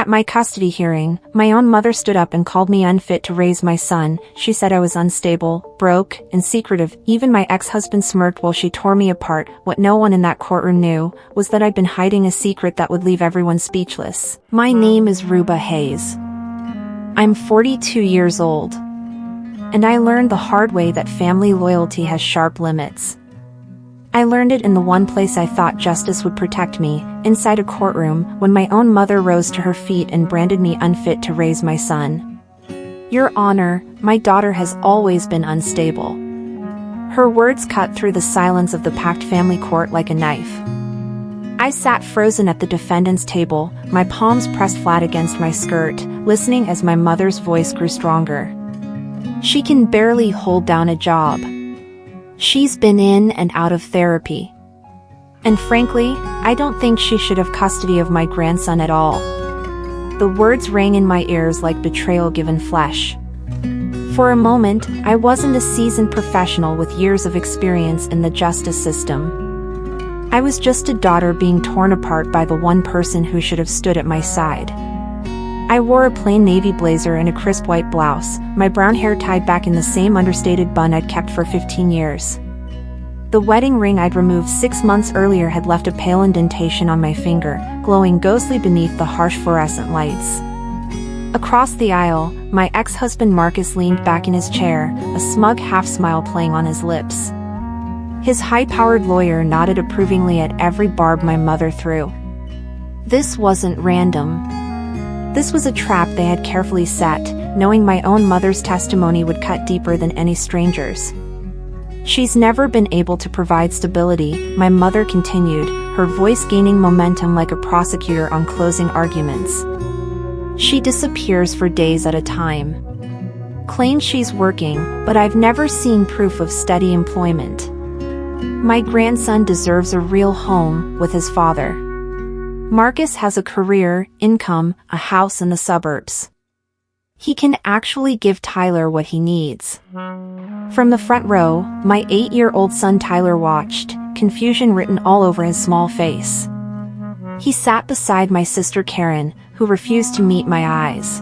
At my custody hearing, my own mother stood up and called me unfit to raise my son. She said I was unstable, broke, and secretive. Even my ex-husband smirked while she tore me apart. What no one in that courtroom knew was that I'd been hiding a secret that would leave everyone speechless. My name is Ruba Hayes. I'm 42 years old. And I learned the hard way that family loyalty has sharp limits. I learned it in the one place I thought justice would protect me, inside a courtroom, when my own mother rose to her feet and branded me unfit to raise my son. Your Honor, my daughter has always been unstable. Her words cut through the silence of the packed family court like a knife. I sat frozen at the defendant's table, my palms pressed flat against my skirt, listening as my mother's voice grew stronger. She can barely hold down a job. She's been in and out of therapy. And frankly, I don't think she should have custody of my grandson at all. The words rang in my ears like betrayal given flesh. For a moment, I wasn't a seasoned professional with years of experience in the justice system. I was just a daughter being torn apart by the one person who should have stood at my side. I wore a plain navy blazer and a crisp white blouse, my brown hair tied back in the same understated bun I'd kept for 15 years. The wedding ring I'd removed 6 months earlier had left a pale indentation on my finger, glowing ghostly beneath the harsh fluorescent lights. Across the aisle, my ex-husband Marcus leaned back in his chair, a smug half-smile playing on his lips. His high-powered lawyer nodded approvingly at every barb my mother threw. This wasn't random. This was a trap they had carefully set, knowing my own mother's testimony would cut deeper than any stranger's. She's never been able to provide stability, my mother continued, her voice gaining momentum like a prosecutor on closing arguments. She disappears for days at a time. Claims she's working, but I've never seen proof of steady employment. My grandson deserves a real home with his father. Marcus has a career, income, a house in the suburbs. He can actually give Tyler what he needs. From the front row, my 8-year-old son Tyler watched, confusion written all over his small face. He sat beside my sister Karen, who refused to meet my eyes.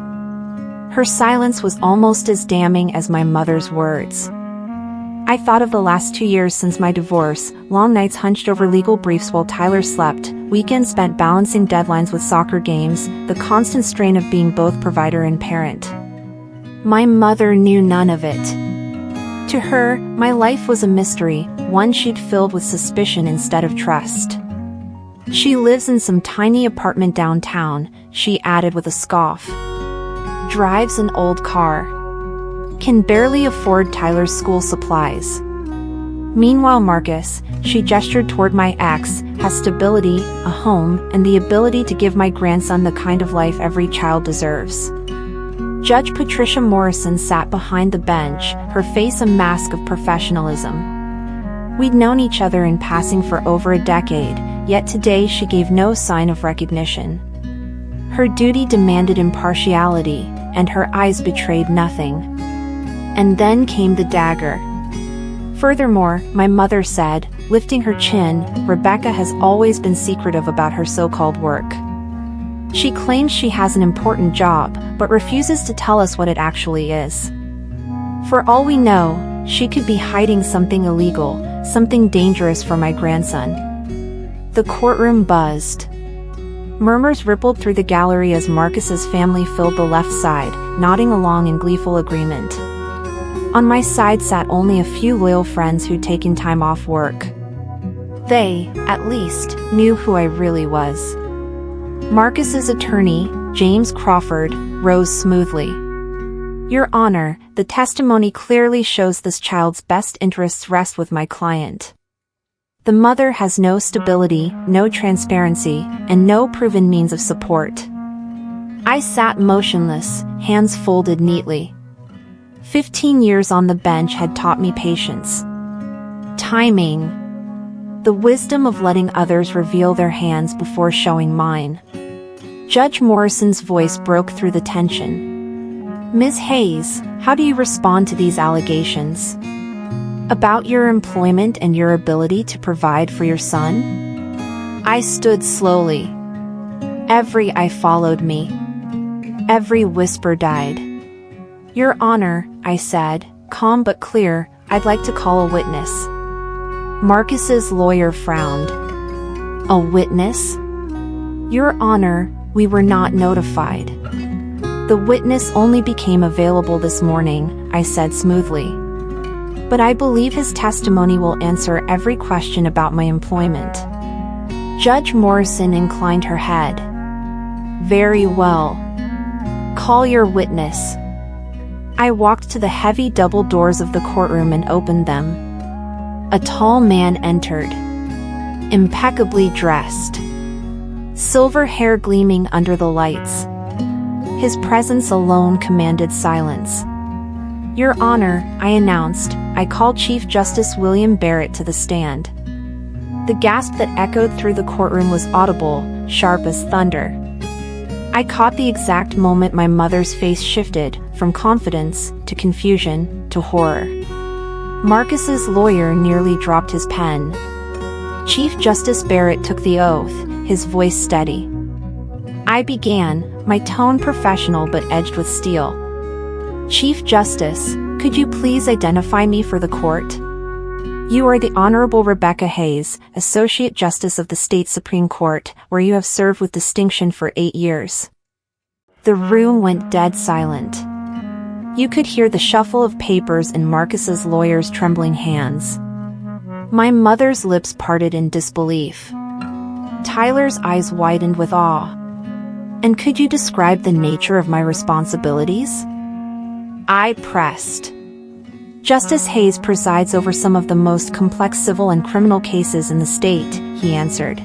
Her silence was almost as damning as my mother's words. I thought of the last 2 years since my divorce, long nights hunched over legal briefs while Tyler slept, weekends spent balancing deadlines with soccer games, the constant strain of being both provider and parent. My mother knew none of it. To her, my life was a mystery, one she'd filled with suspicion instead of trust. She lives in some tiny apartment downtown, she added with a scoff. Drives an old car. Can barely afford Tyler's school supplies. Meanwhile Marcus, she gestured toward my ex, has stability, a home, and the ability to give my grandson the kind of life every child deserves. Judge Patricia Morrison sat behind the bench, her face a mask of professionalism. We'd known each other in passing for over a decade, yet today she gave no sign of recognition. Her duty demanded impartiality, and her eyes betrayed nothing. And then came the dagger. Furthermore, my mother said, lifting her chin, Rebecca has always been secretive about her so-called work. She claims she has an important job, but refuses to tell us what it actually is. For all we know, she could be hiding something illegal, something dangerous for my grandson. The courtroom buzzed. Murmurs rippled through the gallery as Marcus's family filled the left side, nodding along in gleeful agreement. On my side sat only a few loyal friends who'd taken time off work. They, at least, knew who I really was. Marcus's attorney, James Crawford, rose smoothly. Your Honor, the testimony clearly shows this child's best interests rest with my client. The mother has no stability, no transparency, and no proven means of support. I sat motionless, hands folded neatly. 15 years on the bench had taught me patience. Timing. The wisdom of letting others reveal their hands before showing mine. Judge Morrison's voice broke through the tension. Ms. Hayes, how do you respond to these allegations? About your employment and your ability to provide for your son? I stood slowly. Every eye followed me. Every whisper died. "Your Honor," I said, calm but clear, "I'd like to call a witness." Marcus's lawyer frowned. "A witness?" "Your Honor, we were not notified." "The witness only became available this morning," I said smoothly. "But I believe his testimony will answer every question about my employment." Judge Morrison inclined her head. "Very well. Call your witness." I walked to the heavy double doors of the courtroom and opened them. A tall man entered. Impeccably dressed. Silver hair gleaming under the lights. His presence alone commanded silence. "Your Honor," I announced, "I call Chief Justice William Barrett to the stand." The gasp that echoed through the courtroom was audible, sharp as thunder. I caught the exact moment my mother's face shifted, from confidence, to confusion, to horror. Marcus's lawyer nearly dropped his pen. Chief Justice Barrett took the oath, his voice steady. I began, my tone professional but edged with steel. "Chief Justice, could you please identify me for the court? You are the Honorable Rebecca Hayes, Associate Justice of the State Supreme Court, where you have served with distinction for 8 years." The room went dead silent. You could hear the shuffle of papers in Marcus's lawyer's trembling hands. My mother's lips parted in disbelief. Tyler's eyes widened with awe. "And could you describe the nature of my responsibilities?" I pressed. "Justice Hayes presides over some of the most complex civil and criminal cases in the state," he answered.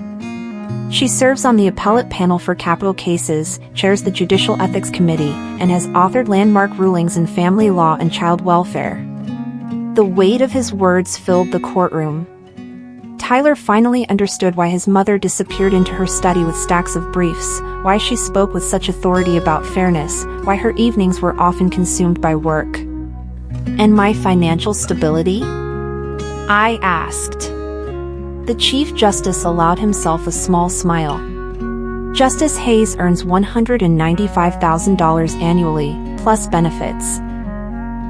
"She serves on the appellate panel for capital cases, chairs the Judicial Ethics Committee, and has authored landmark rulings in family law and child welfare." The weight of his words filled the courtroom. Tyler finally understood why his mother disappeared into her study with stacks of briefs, why she spoke with such authority about fairness, why her evenings were often consumed by work. "And my financial stability?" I asked. The Chief Justice allowed himself a small smile. "Justice Hayes earns $195,000 annually, plus benefits.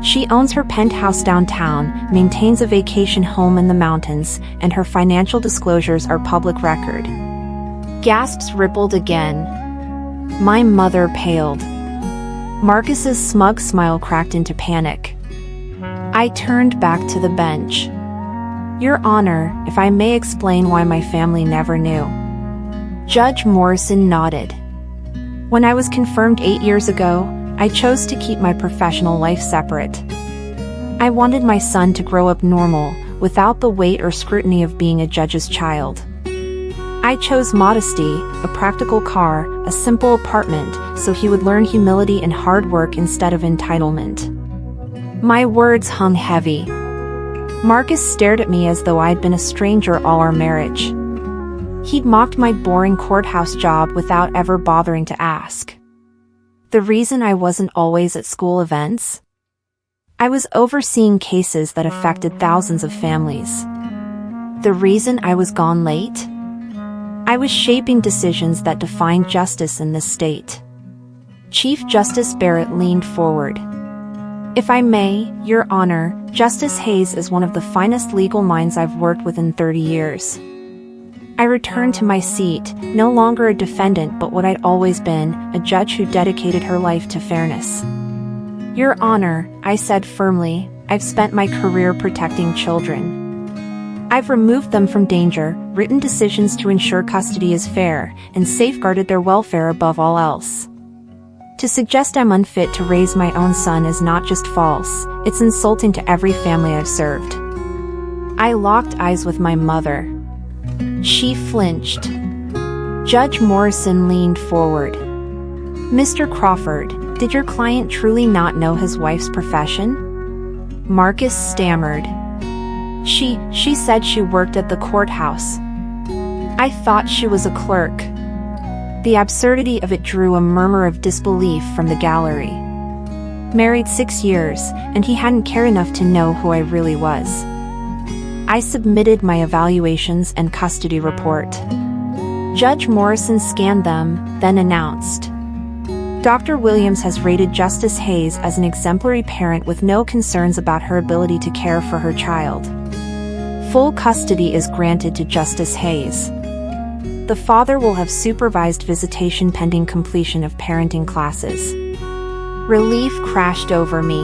She owns her penthouse downtown, maintains a vacation home in the mountains, and her financial disclosures are public record." Gasps rippled again. My mother paled. Marcus's smug smile cracked into panic. I turned back to the bench. "Your Honor, if I may explain why my family never knew." Judge Morrison nodded. "When I was confirmed 8 years ago, I chose to keep my professional life separate. I wanted my son to grow up normal, without the weight or scrutiny of being a judge's child. I chose modesty, a practical car, a simple apartment, so he would learn humility and hard work instead of entitlement." My words hung heavy. Marcus stared at me as though I'd been a stranger all our marriage. He'd mocked my boring courthouse job without ever bothering to ask. The reason I wasn't always at school events? I was overseeing cases that affected thousands of families. The reason I was gone late? I was shaping decisions that defined justice in this state. Chief Justice Barrett leaned forward. "If I may, Your Honor, Justice Hayes is one of the finest legal minds I've worked with in 30 years." I returned to my seat, no longer a defendant but what I'd always been, a judge who dedicated her life to fairness. "Your Honor," I said firmly, "I've spent my career protecting children. I've removed them from danger, written decisions to ensure custody is fair, and safeguarded their welfare above all else. To suggest I'm unfit to raise my own son is not just false, it's insulting to every family I've served." I locked eyes with my mother. She flinched. Judge Morrison leaned forward. "Mr. Crawford, did your client truly not know his wife's profession?" Marcus stammered. She said she worked at the courthouse. I thought she was a clerk." The absurdity of it drew a murmur of disbelief from the gallery. Married 6 years, and he hadn't cared enough to know who I really was. I submitted my evaluations and custody report. Judge Morrison scanned them, then announced, Dr. Williams has rated Justice Hayes as an exemplary parent with no concerns about her ability to care for her child. Full custody is granted to Justice Hayes. The father will have supervised visitation pending completion of parenting classes. Relief crashed over me.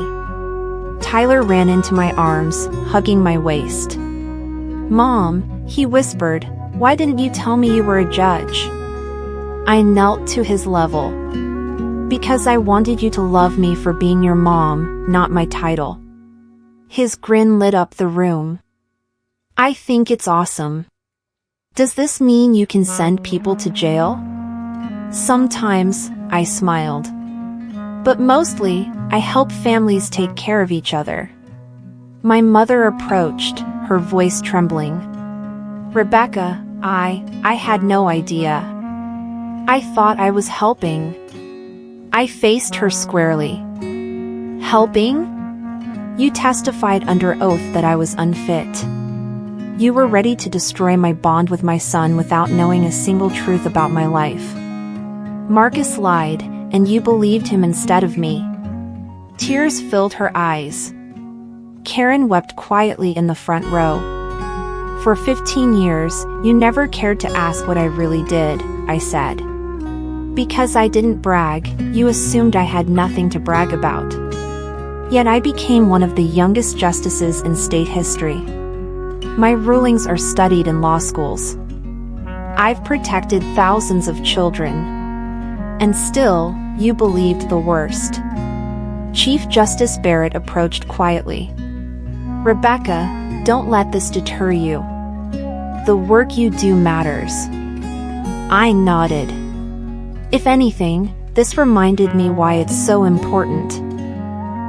Tyler ran into my arms, hugging my waist. "Mom," he whispered, "why didn't you tell me you were a judge?" I knelt to his level. "Because I wanted you to love me for being your mom, not my title." His grin lit up the room. "I think it's awesome. Does this mean you can send people to jail?" "Sometimes," I smiled. "But mostly, I help families take care of each other." My mother approached, her voice trembling. "Rebecca, I had no idea. I thought I was helping." I faced her squarely. "Helping? You testified under oath that I was unfit. You were ready to destroy my bond with my son without knowing a single truth about my life. Marcus lied, and you believed him instead of me." Tears filled her eyes. Karen wept quietly in the front row. "For 15 years, you never cared to ask what I really did," I said. "Because I didn't brag, you assumed I had nothing to brag about. Yet I became one of the youngest justices in state history. My rulings are studied in law schools. I've protected thousands of children. And still, you believed the worst." Chief Justice Barrett approached quietly. "Rebecca, don't let this deter you. The work you do matters." I nodded. If anything, this reminded me why it's so important.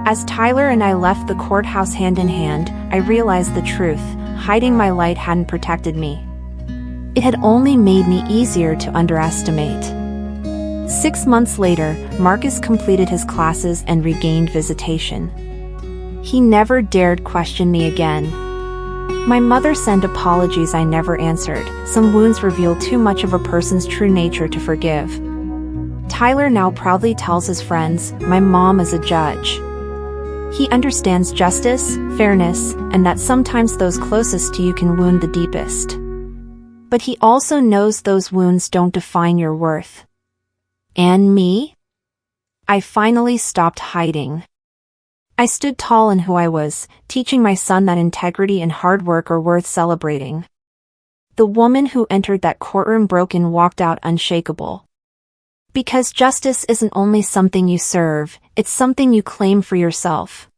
As Tyler and I left the courthouse hand in hand, I realized the truth. Hiding my light hadn't protected me. It had only made me easier to underestimate. 6 months later, Marcus completed his classes and regained visitation. He never dared question me again. My mother sent apologies I never answered. Some wounds reveal too much of a person's true nature to forgive. Tyler now proudly tells his friends, "My mom is a judge." He understands justice, fairness, and that sometimes those closest to you can wound the deepest. But he also knows those wounds don't define your worth. And me? I finally stopped hiding. I stood tall in who I was, teaching my son that integrity and hard work are worth celebrating. The woman who entered that courtroom broken walked out unshakable. Because justice isn't only something you serve, it's something you claim for yourself.